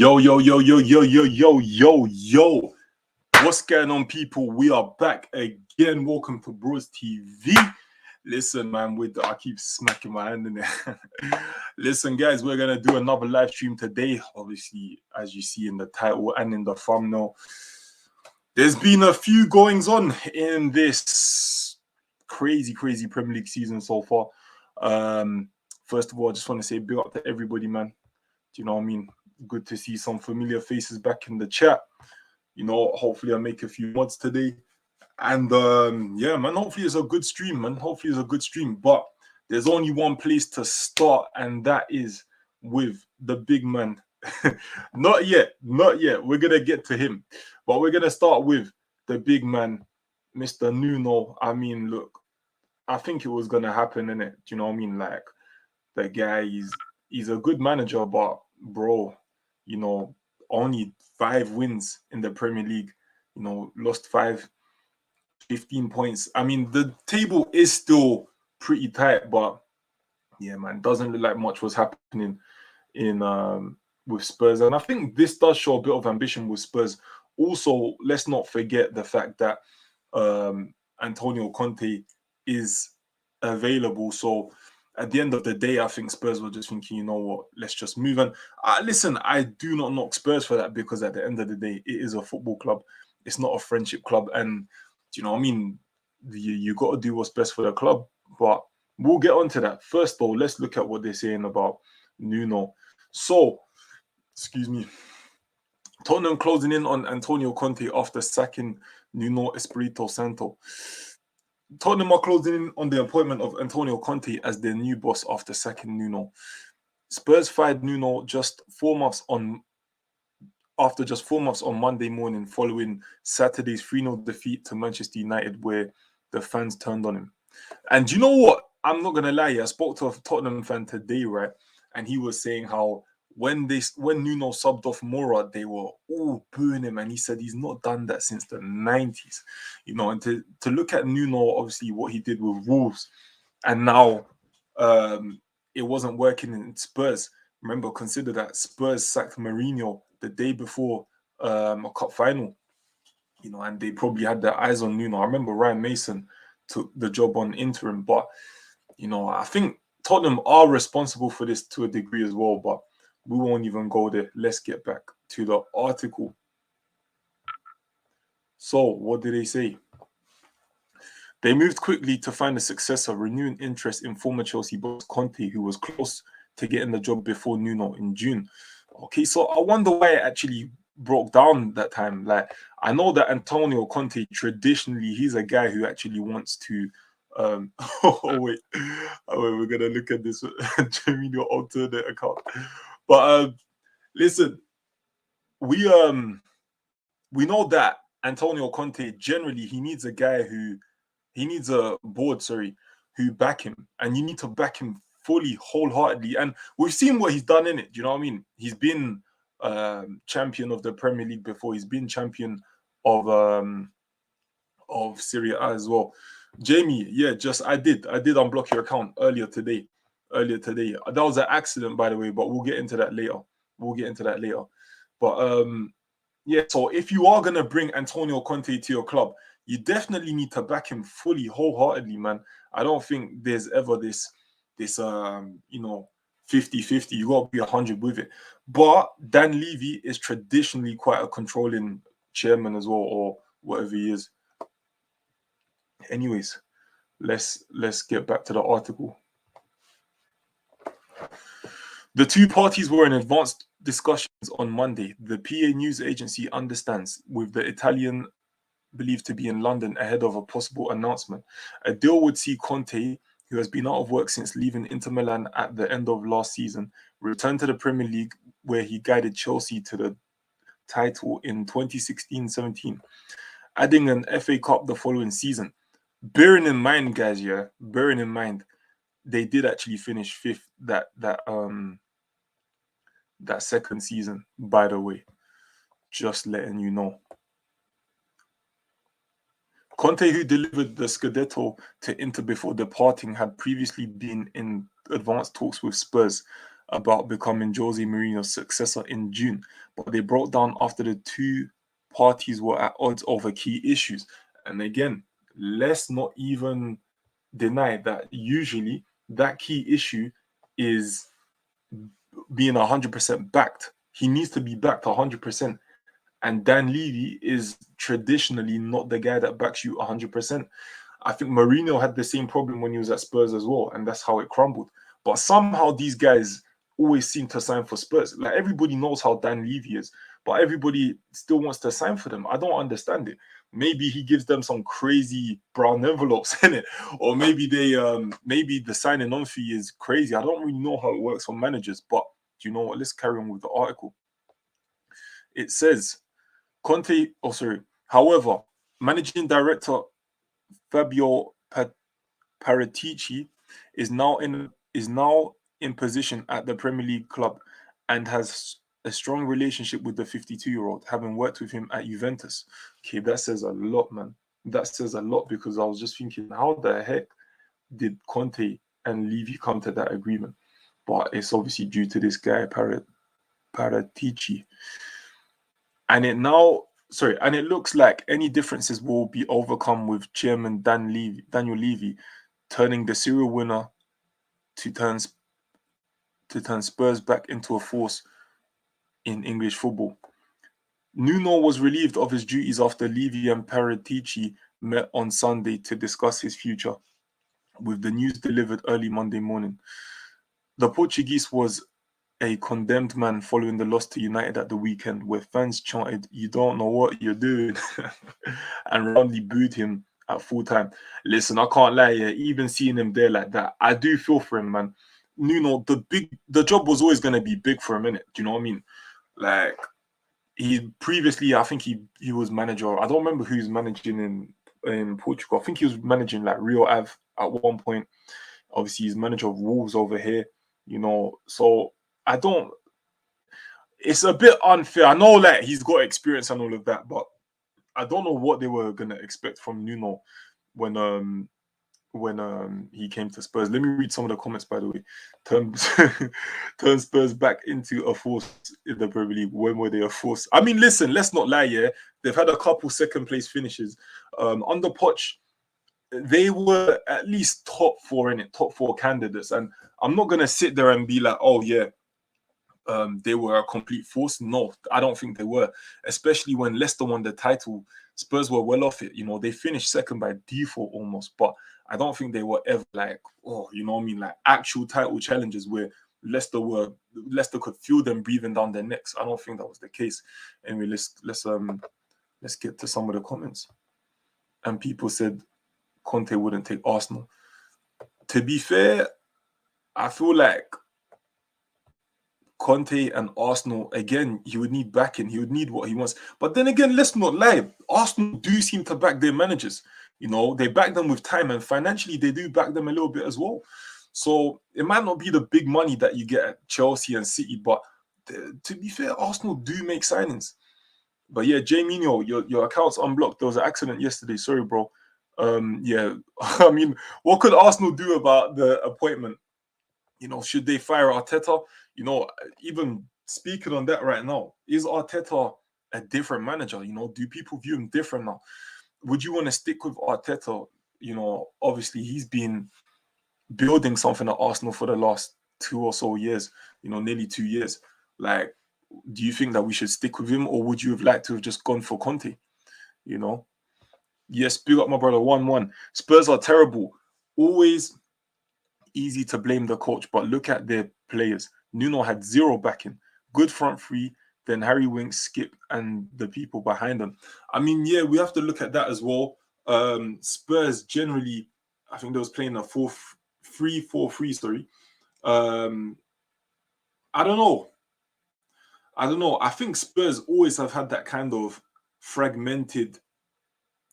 Yo, yo, yo, yo, yo, yo, yo, yo, yo. What's going on, people? We are back again. Welcome to Bros TV. Listen, man, I keep smacking my hand in there. Listen, guys, we're going to do another live stream today. Obviously, as you see in the title and in the thumbnail, there's been a few goings on in this crazy Premier League season so far. First of all, I just want to say big up to everybody, man. Do you know what I mean? Good to see some familiar faces back in the chat. You know, hopefully I'll make a few mods today. And yeah, man, hopefully it's a good stream, man. Hopefully it's a good stream. But there's only one place to start, and that is with the big man. Not yet. We're going to get to him. But we're going to start with the big man, Mr. Nuno. I mean, look, I think it was going to happen, innit? Do you know what I mean? Like, the guy, he's a good manager, but, bro, you know, only 5 wins in the Premier League, you know, lost 15 points. I mean, the table is still pretty tight, but yeah, man, doesn't look like much was happening in with Spurs. And I think this does show a bit of ambition with Spurs. Also, let's not forget the fact that Antonio Conte is available. So at the end of the day, I think Spurs were just thinking, you know what, let's just move on. Listen, I do not knock Spurs for that, because at the end of the day, it is a football club. It's not a friendship club. And, do you know what I mean? You got to do what's best for the club. But we'll get on to that. First, though, let's look at what they're saying about Nuno. So, excuse me. Tottenham closing in on Antonio Conte after sacking Nuno Espirito Santo. Tottenham are closing in on the appointment of Antonio Conte as their new boss after sacking Nuno. Spurs fired Nuno after just 4 months on Monday morning following Saturday's 3-0 defeat to Manchester United, where the fans turned on him. And you know what? I'm not going to lie, I spoke to a Tottenham fan today, right? And he was saying how when Nuno subbed off Mora, they were all booing him, and he said he's not done that since the 90s. You know, and to look at Nuno, obviously what he did with Wolves, and now it wasn't working in Spurs. Remember, consider that Spurs sacked Mourinho the day before a cup final, you know, and they probably had their eyes on Nuno. I remember Ryan Mason took the job on interim, but, you know, I think Tottenham are responsible for this to a degree as well, but we won't even go there. Let's get back to the article. So, what did they say? They moved quickly to find a successor, renewing interest in former Chelsea boss Conte, who was close to getting the job before Nuno in June. Okay, so I wonder why it actually broke down that time. Like, I know that Antonio Conte, traditionally, he's a guy who actually wants to wait, we're gonna look at this Jamino alternate account. But listen, we know that Antonio Conte, generally, he needs a board, who back him, and you need to back him fully, wholeheartedly. And we've seen what he's done in it. Do you know what I mean? He's been champion of the Premier League before. He's been champion of Serie A as well. Jamie, yeah, I did unblock your account earlier today. That was an accident, by the way, but we'll get into that later. But yeah, so if you are gonna bring Antonio Conte to your club, you definitely need to back him fully, wholeheartedly, man. I don't think there's ever this 50-50. You got to be 100 with it. But Dan Levy is traditionally quite a controlling chairman as well, or whatever he is. Anyways, let's get back to the article. The two parties were in advanced discussions on Monday. The PA news agency understands, with the Italian believed to be in London ahead of a possible announcement. A deal would see Conte, who has been out of work since leaving Inter Milan at the end of last season, return to the Premier League, where he guided Chelsea to the title in 2016-17, adding an FA Cup the following season. Bearing in mind, guys, they did actually finish 5th that second season, by the way. Just letting you know. Conte, who delivered the Scudetto to Inter before departing, had previously been in advanced talks with Spurs. about becoming Jose Mourinho's successor in June, but they broke down after the two parties were at odds over key issues. And again, let's not even deny that usually that key issue is being 100% backed. He needs to be backed 100%. And Dan Levy is traditionally not the guy that backs you 100%. I think Mourinho had the same problem when he was at Spurs as well, and that's how it crumbled. But somehow these guys always seem to sign for Spurs. Like everybody knows how Dan Levy is, but everybody still wants to sign for them. I don't understand it. Maybe he gives them some crazy brown envelopes in it, or maybe maybe the signing on fee is crazy. I don't really know how it works for managers, but do you know what? Let's carry on with the article. It says Conte. Oh, sorry. However, managing director Fabio Paratici is now in position at the Premier League club and has a strong relationship with the 52-year-old, having worked with him at Juventus. Okay, that says a lot, man. That says a lot, because I was just thinking, how the heck did Conte and Levy come to that agreement? But it's obviously due to this guy, Paratici. And it looks like any differences will be overcome with Chairman Daniel Levy turning the serial winner to turn Spurs back into a force in English football. Nuno was relieved of his duties after Levy and Paratici met on Sunday to discuss his future, with the news delivered early Monday morning. The Portuguese was a condemned man following the loss to United at the weekend, where fans chanted, "You don't know what you're doing," and roundly booed him at full time. Listen, I can't lie, yeah, even seeing him there like that, I do feel for him, man. Nuno, the job was always going to be big for a minute. Do you know what I mean? Like, he previously, I think he was manager. I don't remember who he was managing in Portugal. I think he was managing like Rio Ave at one point. Obviously, he's manager of Wolves over here, you know. So it's a bit unfair. I know like he's got experience and all of that, but I don't know what they were gonna expect from Nuno when he came to Spurs. Let me read some of the comments, by the way. Turn Spurs back into a force in the Premier League. When were they a force? I mean, listen, let's not lie, yeah. They've had a couple second place finishes. Under Poch, they were at least top four candidates. And I'm not gonna sit there and be like, oh yeah, they were a complete force. No, I don't think they were. Especially when Leicester won the title, Spurs were well off it. You know, they finished second by default almost, but I don't think they were ever like, oh, you know what I mean, like actual title challenges where Leicester could feel them breathing down their necks. I don't think that was the case. Anyway, let's get to some of the comments. And people said Conte wouldn't take Arsenal. To be fair, I feel like Conte and Arsenal, again, he would need backing. He would need what he wants. But then again, let's not lie. Arsenal do seem to back their managers. You know, they back them with time, and financially, they do back them a little bit as well. So it might not be the big money that you get at Chelsea and City, but to be fair, Arsenal do make signings. But yeah, Jamino, your account's unblocked. There was an accident yesterday. Sorry, bro. Yeah, I mean, what could Arsenal do about the appointment? You know, should they fire Arteta? You know, even speaking on that right now, is Arteta a different manager? You know, do people view him different now? Would you want to stick with Arteta? You know, obviously he's been building something at Arsenal for the last 2 or so years, you know, nearly 2 years. Like, do you think that we should stick with him, or would you have liked to have just gone for Conte? You know? Yes, big up my brother, 1-1. Spurs are terrible. Always easy to blame the coach, but look at their players. Nuno had zero backing. Good front three, then Harry Winks, Skip, and the people behind them. I mean, yeah, we have to look at that as well. Spurs generally, I think they was playing a 4-3-4-3, sorry. I don't know. I think Spurs always have had that kind of fragmented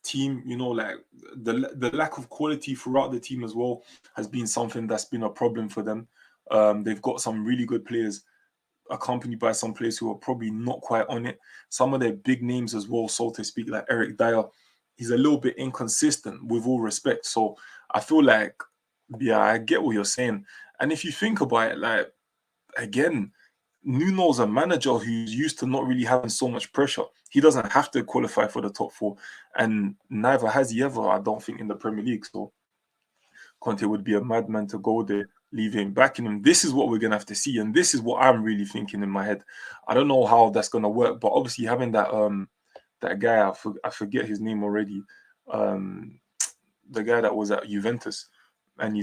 team, you know, like the lack of quality throughout the team as well has been something that's been a problem for them. They've got some really good players accompanied by some players who are probably not quite on it. Some of their big names as well, so to speak, like Eric Dyer, he's a little bit inconsistent, with all respect. So I feel like, yeah, I get what you're saying. And if you think about it, like, again, Nuno's a manager who's used to not really having so much pressure. He doesn't have to qualify for the top four, and neither has he ever, I don't think, in the Premier League. So Conte would be a madman to go there, leave him, backing him. This is what we're gonna have to see, and this is what I'm really thinking in my head. I don't know how that's gonna work, but obviously having that guy, I forget his name already, um, the guy that was at Juventus, and he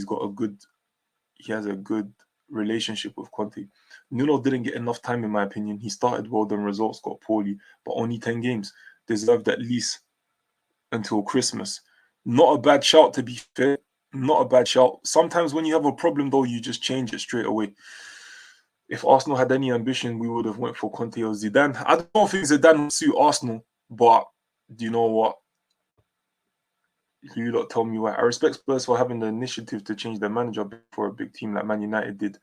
has a good relationship with Conte. Nuno didn't get enough time, in my opinion. He started well, then results got poorly, but only 10 games. Deserved at least until Christmas. Not a bad shout, to be fair. Not a bad shout. Sometimes when you have a problem, though, you just change it straight away. If Arsenal had any ambition, we would have went for Conte or Zidane. I don't think Zidane would suit Arsenal, but do you know what? You lot tell me why. I respect Spurs for having the initiative to change their manager for a big team like Man United did,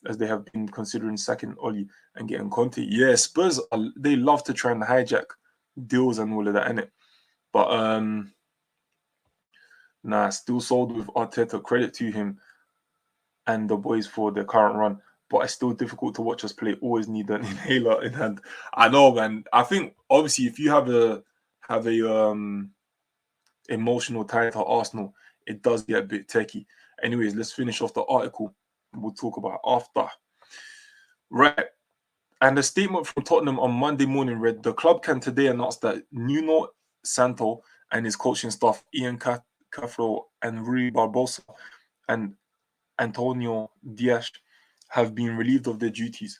as they have been considering sacking Oli and getting Conte. Yeah, Spurs, they love to try and hijack deals and all of that, innit? But nah, still sold with Arteta. Credit to him and the boys for their current run. But it's still difficult to watch us play. Always need an inhaler in hand. I know, man. I think obviously if you have a emotional tie to Arsenal, it does get a bit techie. Anyways, let's finish off the article. We'll talk about after. Right. And a statement from Tottenham on Monday morning read, the club can today announce that Nuno Santo and his coaching staff, Ian Cafro and Rui Barbosa and Antonio Dias, have been relieved of their duties.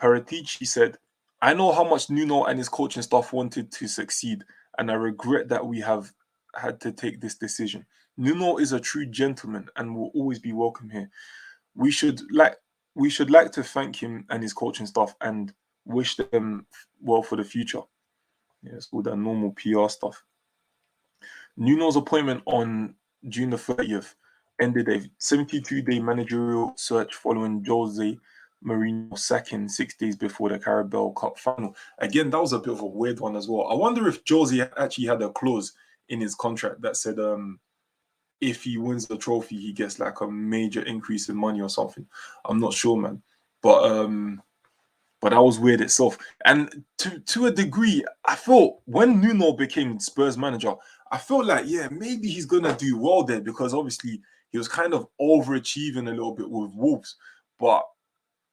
Paratici said, I know how much Nuno and his coaching staff wanted to succeed, and I regret that we have had to take this decision. Nuno is a true gentleman and will always be welcome here. We should like to thank him and his coaching staff and wish them well for the future. Yeah, it's all that normal PR stuff. Nuno's appointment on June the 30th ended a 72-day managerial search following Jose Mourinho sacking 6 days before the Carabao Cup final. Again, that was a bit of a weird one as well. I wonder if Jose actually had a clause in his contract that said if he wins the trophy, he gets like a major increase in money or something. I'm not sure, man. But that was weird itself. And to a degree, I felt when Nuno became Spurs manager, I felt like, yeah, maybe he's gonna do well there because obviously he was kind of overachieving a little bit with Wolves. But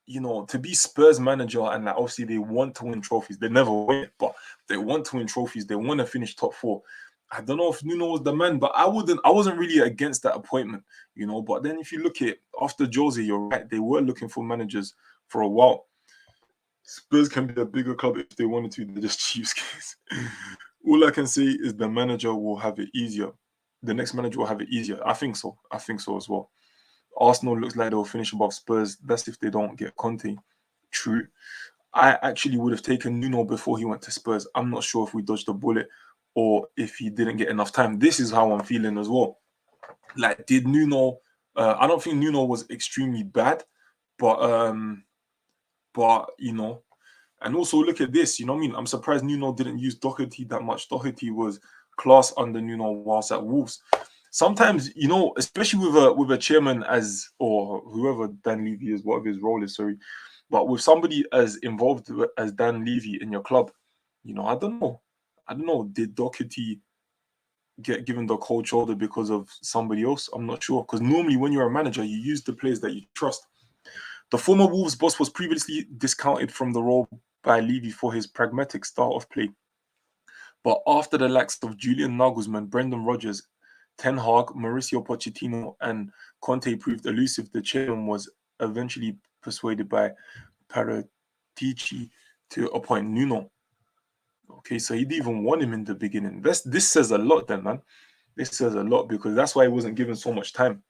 you know, to be Spurs manager and like obviously they want to win trophies. They never win, but they want to win trophies. They want to finish top four. I don't know if Nuno was the man, but I wasn't really against that appointment, you know. But then if you look at after Jose, you're right, they were looking for managers for a while. Spurs can be a bigger club if they wanted to. They're just cheapskates. All I can say is the manager will have it easier. The next manager will have it easier. I think so. I think so as well. Arsenal looks like they'll finish above Spurs. That's if they don't get Conte. True. I actually would have taken Nuno before he went to Spurs. I'm not sure if we dodged a bullet or if he didn't get enough time. This is how I'm feeling as well. Like, did Nuno? I don't think Nuno was extremely bad, but you know, and also look at this. You know what I mean? I'm surprised Nuno didn't use Doherty that much. Doherty was class under Nuno whilst at Wolves. Sometimes, you know, especially with a chairman as or whoever Dan Levy is, whatever his role is, sorry, but with somebody as involved as Dan Levy in your club, you know, I don't know. Did Doherty get given the cold shoulder because of somebody else? I'm not sure. Because normally when you're a manager, you use the players that you trust. The former Wolves boss was previously discounted from the role by Levy for his pragmatic style of play. But after the likes of Julian Nagelsmann, Brendan Rodgers, Ten Hag, Mauricio Pochettino, and Conte proved elusive, the chairman was eventually persuaded by Paratici to appoint Nuno. Okay, so he didn't even want him in the beginning. This says a lot then, man. This says a lot because that's why he wasn't given so much time.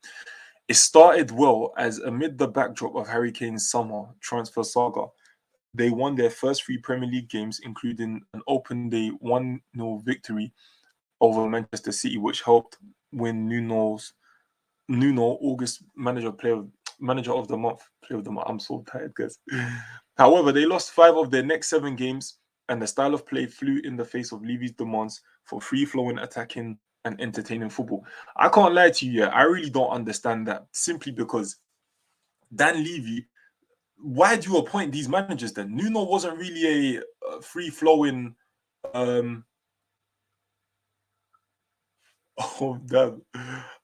It started well as amid the backdrop of Harry Kane's summer transfer saga, they won their first 3 Premier League games, including an open day 1-0 victory over Manchester City, which helped win Nuno August manager of the month. Player of the month. I'm so tired, guys. However, they lost 5 of their next 7 games, and the style of play flew in the face of Levy's demands for free-flowing, attacking, and entertaining football. I can't lie to you, I really don't understand that. Simply because Dan Levy, why do you appoint these managers then? Nuno wasn't really a free-flowing. Oh damn!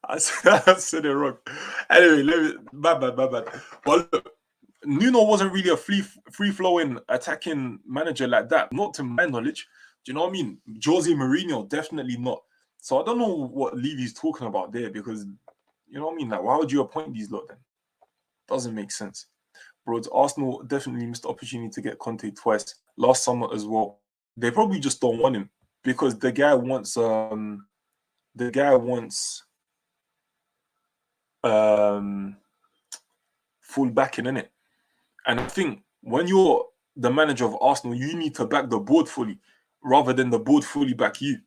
I said it wrong. Anyway, my bad. But look, Nuno wasn't really a free-flowing attacking manager like that. Not to my knowledge. Do you know what I mean? Jose Mourinho, definitely not. So I don't know what Levy's talking about there, because you know what I mean? Like, why would you appoint these lot then? Doesn't make sense. Bro, Arsenal definitely missed the opportunity to get Conte twice last summer as well. They probably just don't want him because the guy wants full backing in it. And I think when you're the manager of Arsenal, you need to back the board fully rather than the board fully back you,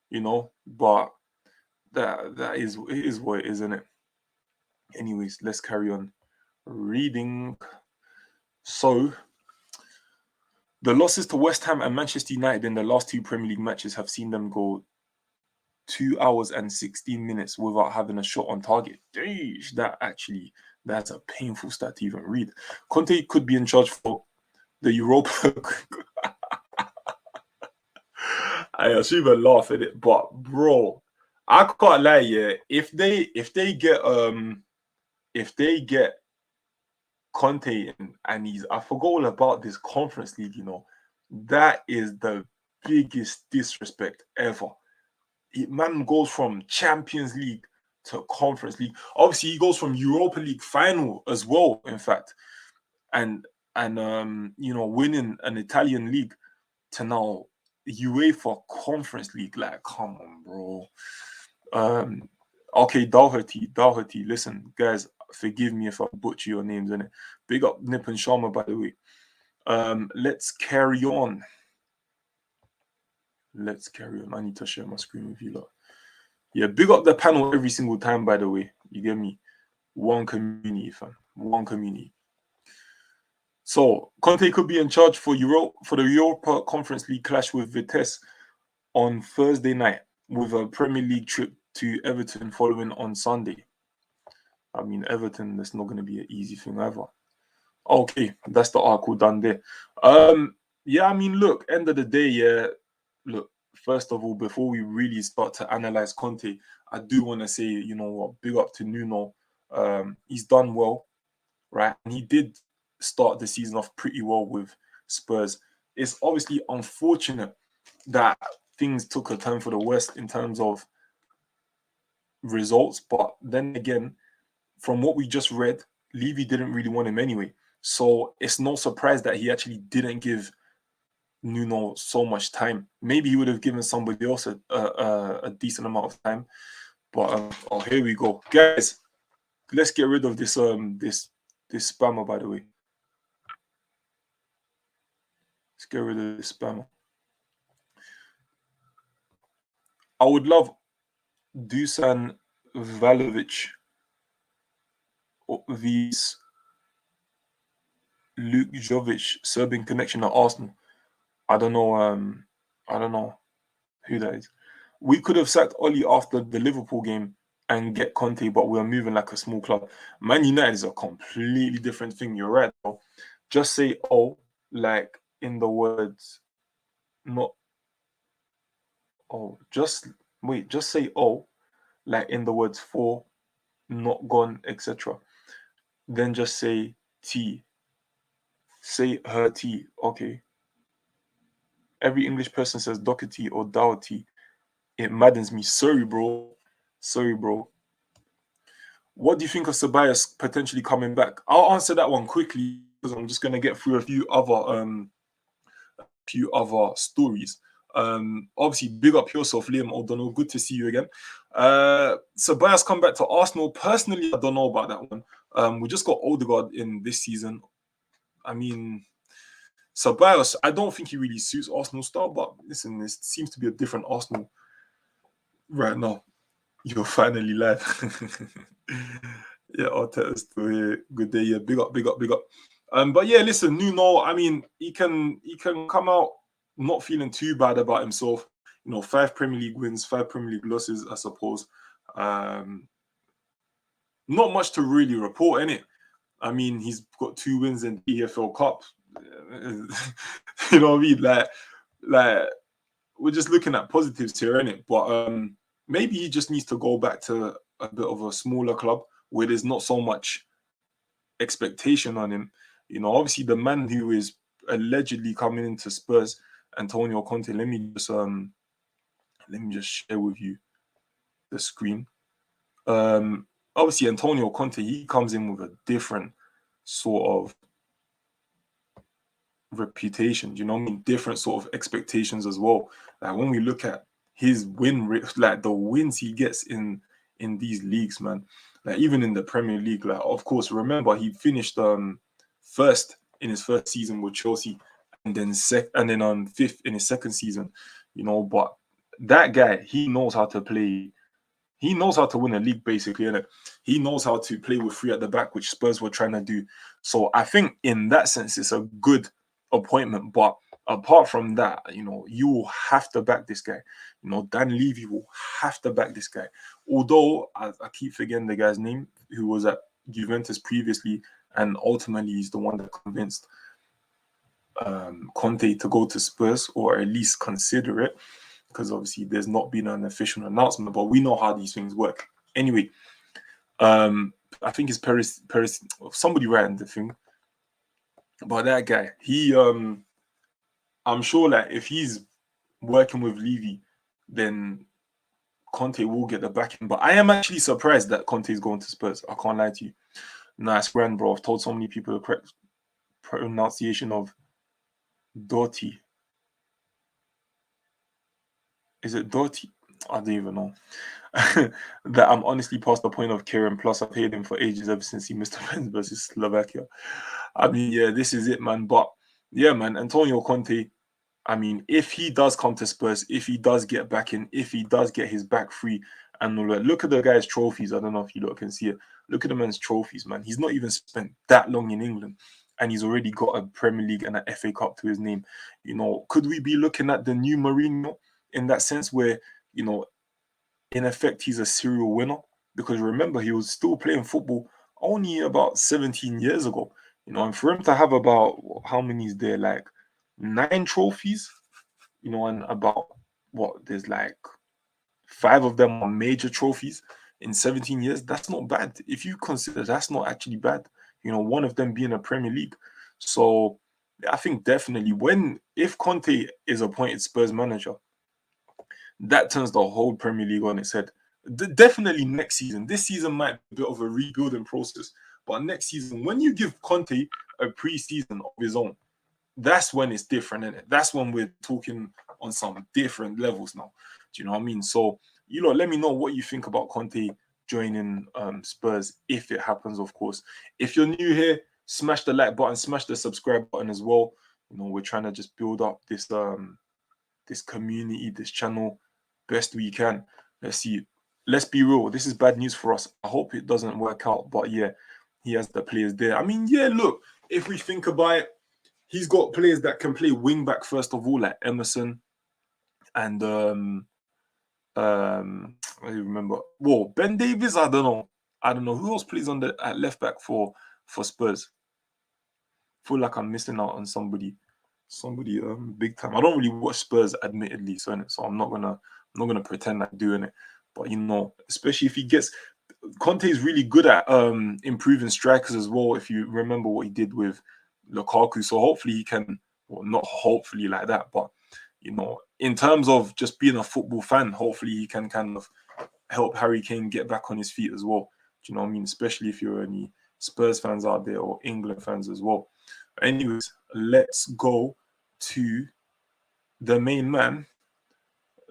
you know. But that is what it is, isn't it? Anyways, let's carry on reading. So the losses to West Ham and Manchester United in the last two Premier League matches have seen them go 2 hours and 16 minutes without having a shot on target. Jeez, that's a painful stat to even read. Conte could be in charge for the Europa. I should even laugh at it, but bro, I can't lie. Yeah, if they get Conte and I forgot all about this Conference League. You know, that is the biggest disrespect ever. Man goes from Champions League to Conference League. Obviously, he goes from Europa League final as well, in fact, and you know, winning an Italian league to now UEFA Conference League. Like, come on, bro. Okay, Doherty. Listen, guys, forgive me if I butcher your names, innit? Big up Nip and Sharma, by the way. Let's carry on. I need to share my screen with you lot. Yeah, big up the panel every single time, by the way. You get me? One community, fam. One community. So Conte could be in charge for the Europa Conference League clash with Vitesse on Thursday night, with a Premier League trip to Everton following on Sunday. I mean, Everton, that's not going to be an easy thing either. Okay, that's the article done there. Yeah, I mean, look, end of the day, yeah, look, first of all, before we really start to analyze Conte, I do want to say, you know what, big up to Nuno. He's done well, right? And he did start the season off pretty well with Spurs. It's obviously unfortunate that things took a turn for the worst in terms of results, but then again, from what we just read, Levy didn't really want him anyway. So it's no surprise that he actually didn't give Nuno so much time. Maybe he would have given somebody else a decent amount of time. But oh, here we go, guys. Let's get rid of this this spammer. By the way, let's get rid of this spammer. I would love Dusan Valovic vs Luke Jovic, Serbian connection at Arsenal. I don't know who that is. We could have sacked Oli after the Liverpool game and get Conte, but we're moving like a small club. Man United is a completely different thing. You're right, though. Just say "oh," like in the words, not "oh." Just say "oh," like in the words "for," "not gone," etc. Then just say "T." Say her tea. Okay. Every English person says Doherty or Doherty. It maddens me. Sorry, bro. What do you think of Ceballos potentially coming back? I'll answer that one quickly because I'm just gonna get through a few other stories. Obviously, big up yourself, Liam O'Donnell. Good to see you again. Ceballos come back to Arsenal. Personally, I don't know about that one. We just got Odegaard in this season. I mean, Ceballos, I don't think he really suits Arsenal style, but listen, this seems to be a different Arsenal right now. You're finally live. Yeah, Arteta's still here. Good day, yeah. Big up. But yeah, listen, Nuno, I mean, he can come out not feeling too bad about himself. You know, 5 Premier League wins, 5 Premier League losses, I suppose. Not much to really report in it. I mean, he's got 2 wins in the EFL Cup. You know what I mean? Like we're just looking at positives here, innit? But maybe he just needs to go back to a bit of a smaller club where there's not so much expectation on him. You know, obviously the man who is allegedly coming into Spurs, Antonio Conte. Let me just share with you the screen. Obviously Antonio Conte, he comes in with a different sort of reputation. You know what I mean? Different sort of expectations as well. Like when we look at his win rate, like the wins he gets in these leagues, man. Like even in the Premier League, like of course, remember he finished first in his first season with Chelsea, and then fifth in his second season. You know, but that guy, he knows how to play. He knows how to win a league, basically, and he knows how to play with 3 at the back, which Spurs were trying to do. So I think in that sense, it's a good appointment. But apart from that, you know, you will have to back this guy. You know, Dan Levy will have to back this guy. Although I keep forgetting the guy's name, who was at Juventus previously, and ultimately he's the one that convinced Conte to go to Spurs, or at least consider it, because obviously there's not been an official announcement, but we know how these things work. Anyway, I think it's Paris. Somebody ran the thing, but that guy, he I'm sure that if he's working with Levy, then Conte will get the backing. But I am actually surprised that Conte is going to Spurs. I can't lie to you. Nice brand, bro. I've told so many people the correct pronunciation of Doty. Is it Doty? I don't even know. That I'm honestly past the point of caring. Plus, I've hated him for ages ever since he missed the friends versus Slovakia. I mean, yeah, this is it, man. But yeah, man, Antonio Conte. I mean, if he does come to Spurs, if he does get back in, if he does get his back free, and look at the guy's trophies. I don't know if you can see it. Look at the man's trophies, man. He's not even spent that long in England, and he's already got a Premier League and an FA Cup to his name. You know, could we be looking at the new Mourinho in that sense, where, you know, in effect, he's a serial winner? Because remember, he was still playing football only about 17 years ago. You know, and for him to have about, how many is there, like 9 trophies, you know, and about there's like 5 of them are major trophies in 17 years. That's not bad. If you consider, that's not actually bad. You know, one of them being a Premier League. So I think definitely if Conte is appointed Spurs manager, that turns the whole Premier League on its head. Definitely next season. This season might be a bit of a rebuilding process, but next season, when you give Conte a pre-season of his own, that's when it's different, isn't it? That's when we're talking on some different levels now. Do you know what I mean? So, you know, let me know what you think about Conte joining Spurs, if it happens, of course. If you're new here, smash the like button, smash the subscribe button as well. You know, we're trying to just build up this this community, this channel, best we can. Let's see. Let's be real. This is bad news for us. I hope it doesn't work out. But yeah, he has the players there. I mean, yeah, look, if we think about it, he's got players that can play wing back first of all, like Emerson and I don't remember. Whoa, Ben Davies. I don't know who else plays on at left back for Spurs. Feel like I'm missing out on somebody big time. I don't really watch Spurs, admittedly, so I'm not gonna pretend I'm doing it. But you know, especially if he gets, Conte is really good at improving strikers as well. If you remember what he did with Lukaku, so hopefully he can, well, not hopefully like that, but you know, in terms of just being a football fan, hopefully he can kind of help Harry Kane get back on his feet as well. Do you know what I mean? Especially if you're any Spurs fans out there or England fans as well. Anyways, let's go to the main man,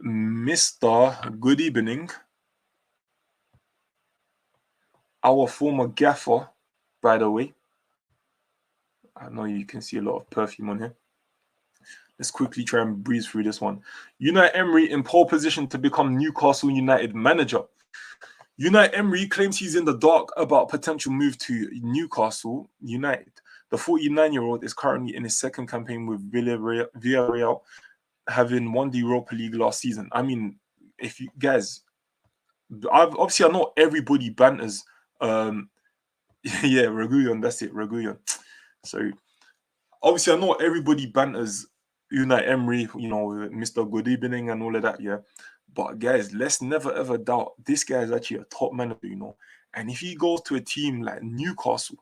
Mr. Good Evening, our former gaffer, by the way. I know you can see a lot of perfume on here. Let's quickly try and breeze through this one. Unai Emery in pole position to become Newcastle United manager. Unai Emery claims he's in the dark about potential move to Newcastle United. The 49-year-old is currently in his second campaign with Villarreal, having won the Europa League last season. I mean, if you guys, obviously I know everybody banters Yeah, Reguilon, that's it, Reguilon. So obviously, I know everybody banters Unai Emery, Mr. Good Evening and all of that, yeah. But guys, let's never ever doubt this guy is actually a top manager. And if he goes to a team like Newcastle,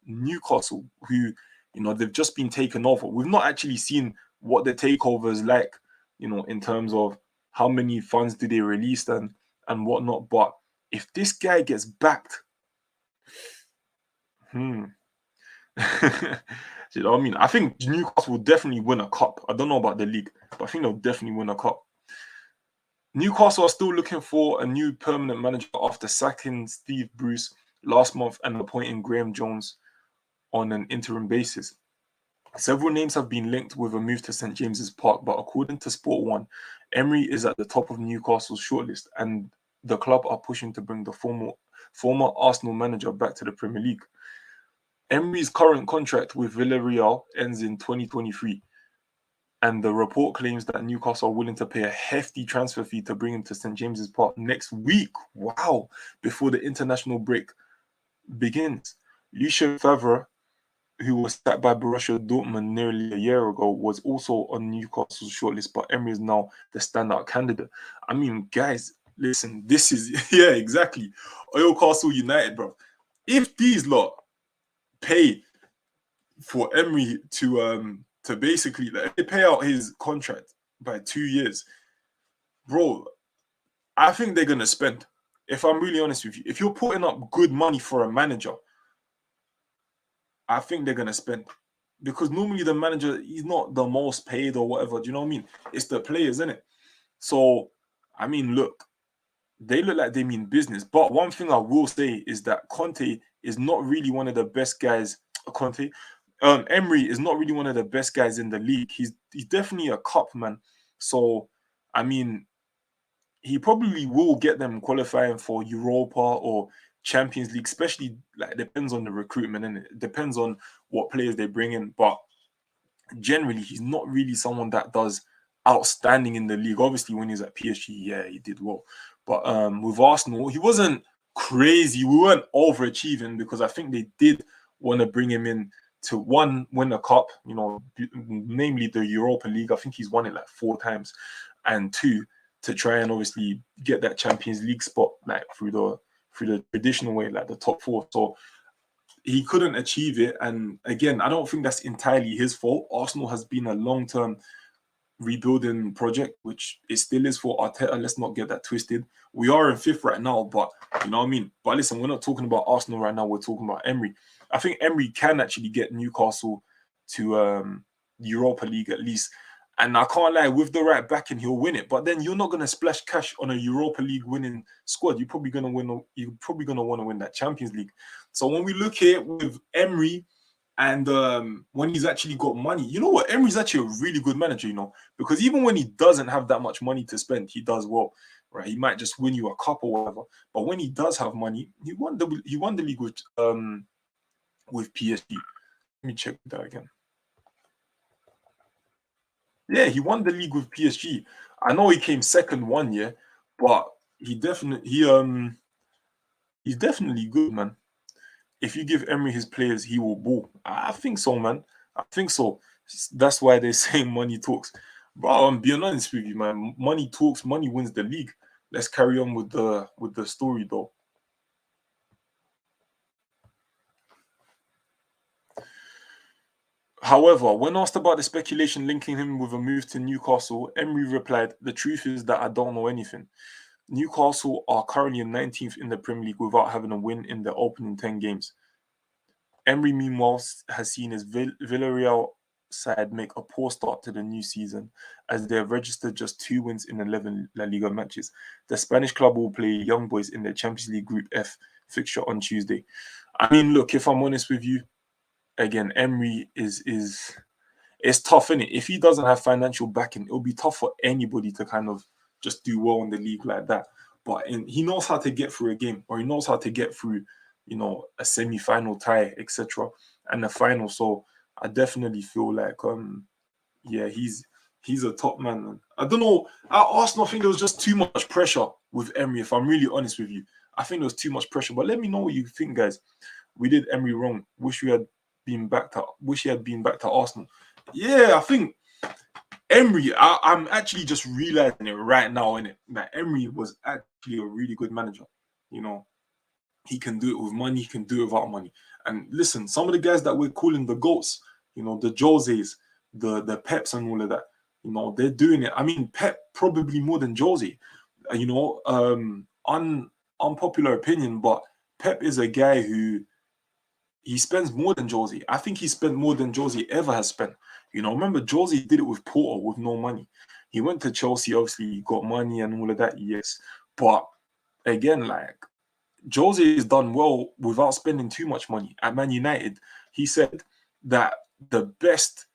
who they've just been taken over, we've not actually seen what the takeover is like, in terms of how many funds did they release and whatnot. But if this guy gets backed, hmm. You know what I mean? I think Newcastle will definitely win a cup. I don't know about the league, but I think they'll definitely win a cup. Newcastle are still looking for a new permanent manager after sacking Steve Bruce last month and appointing Graham Jones on an interim basis. Several names have been linked with a move to St James's Park, but according to Sport One, Emery is at the top of Newcastle's shortlist, and the club are pushing to bring the former Arsenal manager back to the Premier League. Emery's current contract with Villarreal ends in 2023, and the report claims that Newcastle are willing to pay a hefty transfer fee to bring him to St James's Park next week. Wow! Before the international break begins. Lucien Favre, who was sacked by Borussia Dortmund nearly a year ago, was also on Newcastle's shortlist, but Emery is now the standout candidate. I mean, guys, listen, this is, yeah, exactly. Oilcastle United, bro. If these lot pay for Emery to basically, like, they pay out his contract by 2 years, bro, I think they're gonna spend. If I'm really honest with you, if you're putting up good money for a manager, I think they're gonna spend. Because normally the manager, he's not the most paid or whatever. Do you know what I mean? It's the players, isn't it? So, I mean, look, they look like they mean business. But one thing I will say is that Conte is not really one of the best guys. Emery is not really one of the best guys in the league. He's definitely a cup man. So, I mean, he probably will get them qualifying for Europa or Champions League, especially, like, depends on the recruitment, and it depends on what players they bring in. But generally, he's not really someone that does outstanding in the league. Obviously, when he was at PSG, yeah, he did well. But with Arsenal, he wasn't crazy. We weren't overachieving because I think they did want to bring him in to, one, win a cup, namely the Europa League. I think he's won it like 4 times, and two, to try and obviously get that Champions League spot, like through the traditional way, like the top 4. So he couldn't achieve it. And again, I don't think that's entirely his fault. Arsenal has been a long-term rebuilding project, which it still is for Arteta. Let's not get that twisted. We are in 5th right now, but you know what I mean? But listen, we're not talking about Arsenal right now. We're talking about Emery. I think Emery can actually get Newcastle to Europa League at least. And I can't lie, with the right backing, he'll win it. But then you're not going to splash cash on a Europa League winning squad. You're probably going to win. You're probably going to want to win that Champions League. So when we look here with Emery, and when he's actually got money, you know what? Emery's actually a really good manager, because even when he doesn't have that much money to spend, he does well, right? He might just win you a cup or whatever. But when he does have money, he won the league with PSG. Let me check that again. Yeah, he won the league with PSG. I know he came second one year, but he's definitely good, man. If you give Emery his players, he will ball. I think so, man. I think so. That's why they say money talks. Bro, I'm being honest with you, man. Money talks, money wins the league. Let's carry on with the story, though. However, when asked about the speculation linking him with a move to Newcastle, Emery replied, "The truth is that I don't know anything. Newcastle are currently in 19th in the Premier League without having a win in their opening 10 games. Emery, meanwhile, has seen his Villarreal side make a poor start to the new season, as they have registered just 2 wins in 11 La Liga matches. The Spanish club will play Young Boys in their Champions League Group F fixture on Tuesday." I mean, look, if I'm honest with you, again, Emery is it's tough, innit? If he doesn't have financial backing, it'll be tough for anybody to kind of just do well in the league like that. But he knows how to get through a game, or he knows how to get through, a semi-final tie, etc., and the final. So I definitely feel like, yeah, he's a top man. I don't know. At Arsenal, I think there was just too much pressure with Emery. If I'm really honest with you, I think there was too much pressure. But let me know what you think, guys. we did Emery wrong. Wish he had been back to Arsenal. Yeah, I think Emery, I'm actually just realizing it right now, innit? That Emery was actually a really good manager. You know, he can do it with money, he can do it without money. And listen, some of the guys that we're calling the GOATs, you know, the Joses, the Peps and all of that, you know, they're doing it. I mean, Pep probably more than Jose. You know, unpopular opinion, but Pep is a guy who he spends more than Jose. I think he spent more than Jose ever has spent. You know, remember Jose did it with Porto with no money. He went to Chelsea, obviously, he got money and all of that, yes. But again, like Jose has done well without spending too much money. At Man United, he said that the best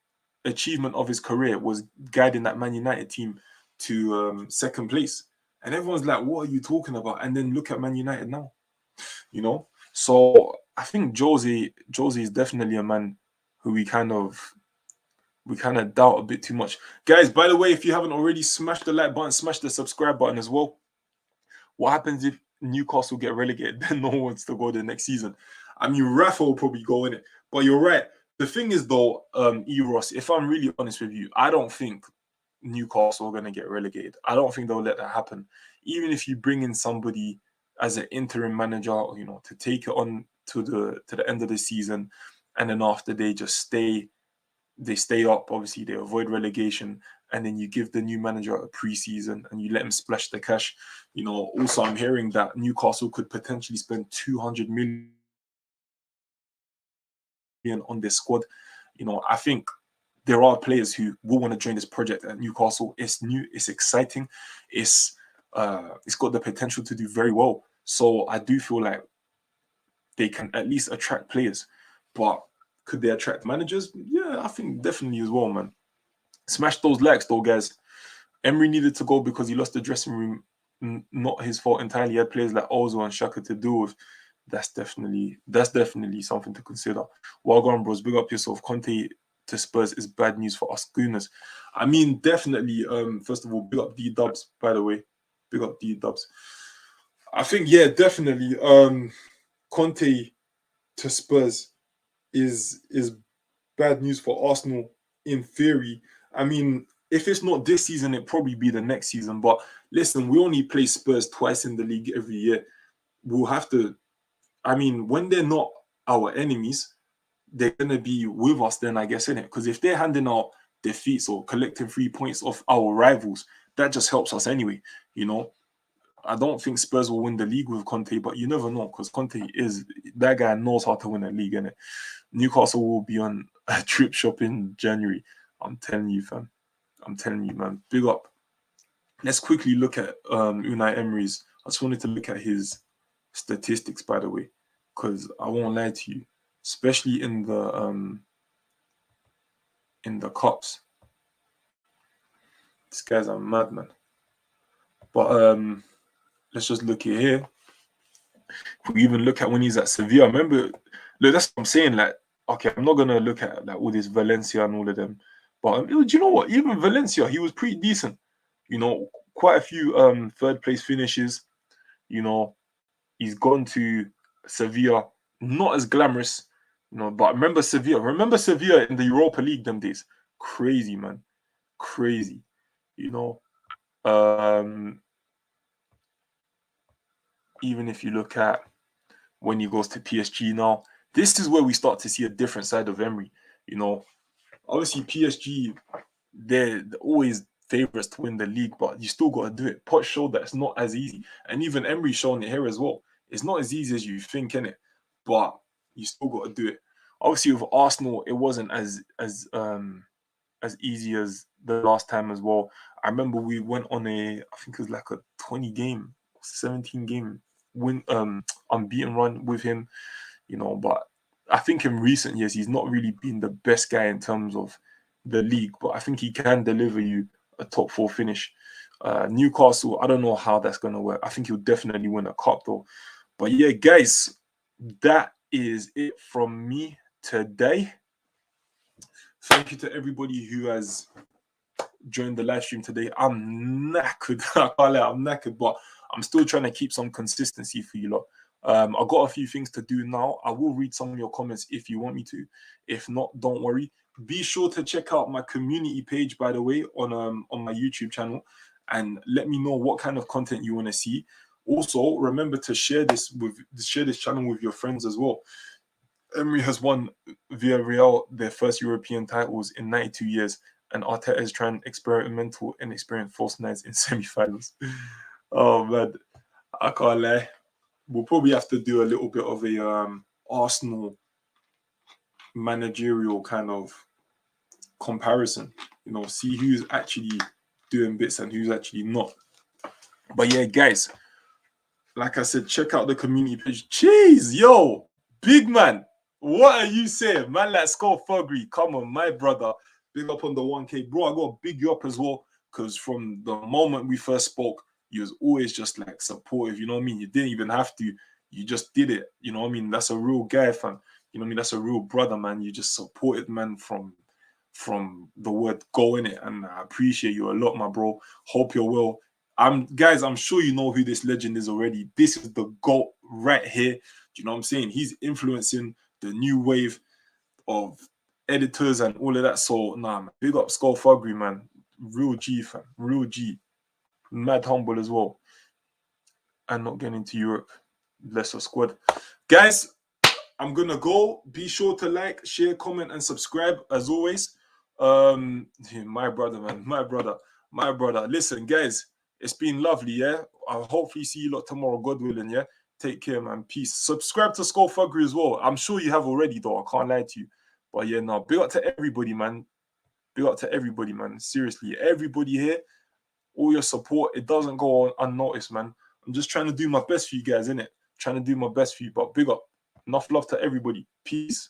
achievement of his career was guiding that Man United team to second place. And everyone's like, what are you talking about? And then look at Man United now, you know? So I think Jose is definitely a man who we kind of doubt a bit too much. Guys, by the way, if you haven't already, smash the like button, smash the subscribe button as well. What happens if Newcastle get relegated? Then no one wants to go the next season. I mean, Rafa will probably go in it. But you're right. The thing is, though, Ross, if I'm really honest with you, I don't think Newcastle are going to get relegated. I don't think they'll let that happen. Even if you bring in somebody as an interim manager, you know, to take it on to the end of the season, and then after they stay up, obviously they avoid relegation, and then you give the new manager a pre-season and you let him splash the cash. You know, also I'm hearing that Newcastle could potentially spend 200 million on their squad. You know, I think there are players who will want to join this project at Newcastle. It's new, it's exciting, it's got the potential to do very well. So I do feel like they can at least attract players. But could they attract managers? Yeah, I think definitely as well, man. Smash those likes though, guys. Emery needed to go because he lost the dressing room. Not his fault entirely. He had players like Ozil and Shaka to deal with. That's definitely something to consider. Well gone, bros. Big up yourself. Conte to Spurs is bad news for us Gooners. I mean, definitely. First of all, big up D Dubs. By the way, big up D Dubs. I think definitely. Conte to Spurs is bad news for Arsenal in theory. I mean, if it's not this season, it'll probably be the next season. But listen, we only play Spurs twice in the league every year. We'll have to. I mean, when they're not our enemies, they're gonna be with us then, I guess, innit? Because if they're handing out defeats or collecting 3 points off our rivals, that just helps us anyway. You know, I don't think Spurs will win the league with Conte, but you never know because Conte is that guy knows how to win a league, innit? Newcastle will be on a trip shop in January. I'm telling you, fam. I'm telling you, man. Big up. Let's quickly look at Unai Emery's. I just wanted to look at his statistics, by the way, because I won't lie to you, especially in the cups. This guy's a madman. But let's just look at here. If we even look at when he's at Sevilla, remember, look, that's what I'm saying. Like, okay, I'm not gonna look at like all this Valencia and all of them, but do you know what? Even Valencia, he was pretty decent. You know, quite a few third place finishes. You know, he's gone to Sevilla, not as glamorous, you know, but remember Sevilla. Remember Sevilla in the Europa League them days. Crazy, man. Crazy. You know. Even if you look at when he goes to PSG now, this is where we start to see a different side of Emery. You know, obviously PSG, they're always favorites to win the league, but you still got to do it. Poch showed that it's not as easy, and even Emery showing it here as well. It's not as easy as you think, innit? But you still got to do it. Obviously, with Arsenal, it wasn't as easy as the last time as well. I remember we went on I think it was like a 20 game, 17 game win unbeaten run with him, you know, but I think in recent years he's not really been the best guy in terms of the league, but I think he can deliver you a top 4 finish. Newcastle, I don't know how that's going to work. I think he'll definitely win a cup though. But yeah, guys, that is it from me today. Thank you to everybody who has joined the live stream today. I'm knackered. I can't lie, I'm knackered, but I'm still trying to keep some consistency for you lot. I've got a few things to do now. I will read some of your comments if you want me to. If not, don't worry. Be sure to check out my community page, by the way, on my YouTube channel, and let me know what kind of content you want to see. Also, remember to share this channel with your friends as well. Emery has won Villarreal their first European titles in 92 years, and Arteta is trying experimental and experience false nines in semi-finals. Oh man, I can't lie. We'll probably have to do a little bit of a Arsenal managerial kind of comparison. You know, see who's actually doing bits and who's actually not. But yeah, guys, like I said, check out the community page. Jeez, yo, big man. What are you saying? Man like Skull Fuggery. Come on, my brother. Big up on the 1K. Bro, I got to big you up as well. Because from the moment we first spoke, you was always just like supportive. You know what I mean? You didn't even have to. You just did it. You know what I mean? That's a real guy, fam. You know what I mean? That's a real brother, man. You just supported, man, from the word go in it. And I appreciate you a lot, my bro. Hope you're well. Guys, I'm sure you know who this legend is already. This is the GOAT right here. Do you know what I'm saying? He's influencing the new wave of editors and all of that. So, nah, man, big up Skull Fuggery, man. Real G, fam. Real G. Mad humble as well. And not getting into Europe. Bless our squad. Guys, I'm going to go. Be sure to like, share, comment, and subscribe, as always. My brother, man. My brother. Listen, guys, it's been lovely, yeah? I'll hopefully see you lot tomorrow, God willing, yeah? Take care, man. Peace. Subscribe to Skull Fuggery as well. I'm sure you have already, though. I can't lie to you. But yeah, no, big up to everybody, man. Big up to everybody, man. Seriously, everybody here, all your support, it doesn't go unnoticed, man. I'm just trying to do my best for you guys, innit? Trying to do my best for you, but big up. Enough love to everybody. Peace.